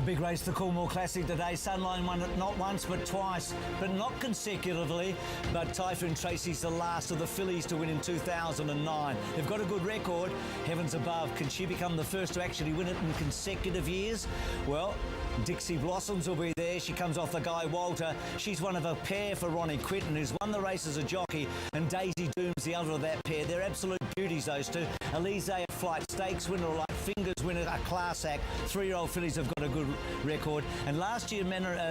A big race, the Coolmore Classic today. Sunline won it not once but twice, but not consecutively. But Typhoon Tracy's the last of the fillies to win in 2009. They've got a good record. Heavens above, can she become the first to actually win it in consecutive years? Well, Dixie Blossoms will be there. She comes off the Guy Walter. She's one of a pair for Ronnie Quinton, who's won the race as a jockey, and Daisy Doom's the other of that pair. They're absolute beauties, those two. Elise, a Flight Stakes winner, like Fingers winner, a class act. 3-year-old fillies have got a good record. And last year,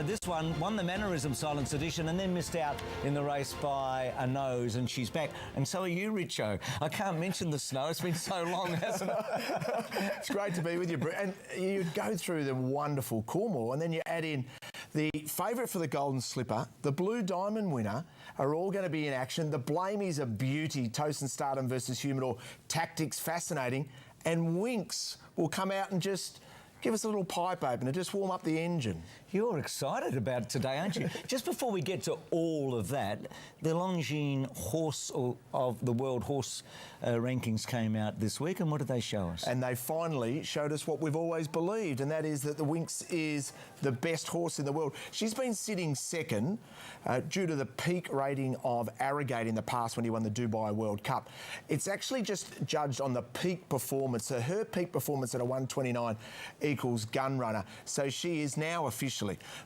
this one won the Mannerism Silence Edition and then missed out in the race by a nose, and she's back. And so are you, Richo. I can't mention the snow. It's been so long, hasn't it? It's great to be with you, Bruce. And you go through the wonderful Coolmore, and then you add in the favourite for the Golden Slipper, the Blue Diamond winner, are all going to be in action. The Blamey's a beauty. Toast and Stardom versus Humidor. Tactics, fascinating. And Winks will come out and just give us a little pipe opener, just warm up the engine. You're excited about today, aren't you? Just before we get to all of that, the Longines Horse of the World Horse rankings came out this week, and what did they show us? And they finally showed us what we've always believed, and that is that the Winks is the best horse in the world. She's been sitting second due to the peak rating of Arrogate in the past when he won the Dubai World Cup. It's actually just judged on the peak performance. So her peak performance at a 129 equals Gunrunner. So she is now officially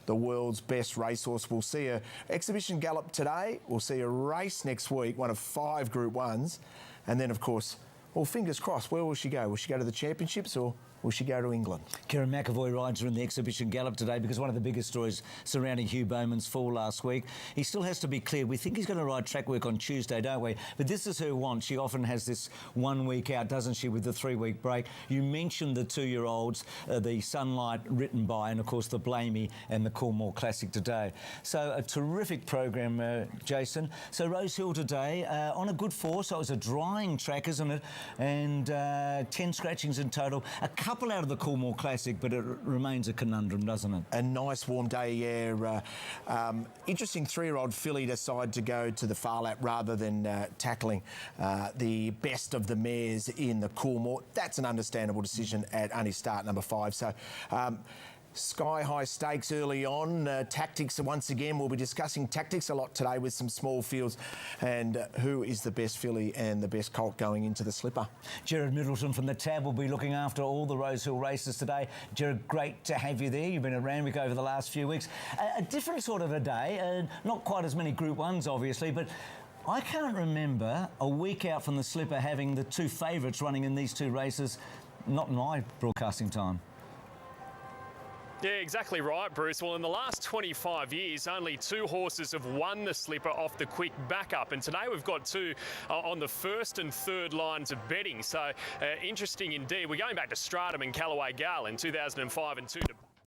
the world's best racehorse. We'll see her exhibition gallop today. We'll see a race next week, one of 5 Group 1s. And then, of course, well, fingers crossed, where will she go? Will she go to the championships or will she go to England? Kieran McAvoy rides her in the exhibition gallop today because one of the biggest stories surrounding Hugh Bowman's fall last week. He still has to be cleared. We think he's going to ride track work on Tuesday, don't we? But this is her want. She often has this 1 week out, doesn't she, with the 3-week break. You mentioned the 2-year-olds, the Sunlight written by, and of course the Blamey and the Coolmore Classic today. So a terrific program, Jason. So Rosehill today on a good force. So it was a drying track, isn't it? And 10 scratchings in total. A couple out of the Coolmore Classic, but it remains a conundrum, doesn't it? A nice warm day, yeah. Interesting 3-year-old filly decided to go to the far lap rather than tackling the best of the mares in the Coolmore. That's an understandable decision at only start number 5. So sky-high stakes early on. Tactics, once again, we'll be discussing tactics a lot today with some small fields and who is the best filly and the best colt going into the slipper. Gerard Middleton from the Tab will be looking after all the Rosehill races today. Gerard, great to have you there. You've been at Randwick over the last few weeks. A different sort of a day, not quite as many Group 1s, obviously, but I can't remember a week out from the slipper having the 2 favourites running in these 2 races, not in my broadcasting time. Yeah, exactly right, Bruce. Well, in the last 25 years, only 2 horses have won the slipper off the quick backup. And today we've got 2 on the first and third lines of betting. So interesting indeed. We're going back to Stratum and Callaway Gal in 2005 and 2 to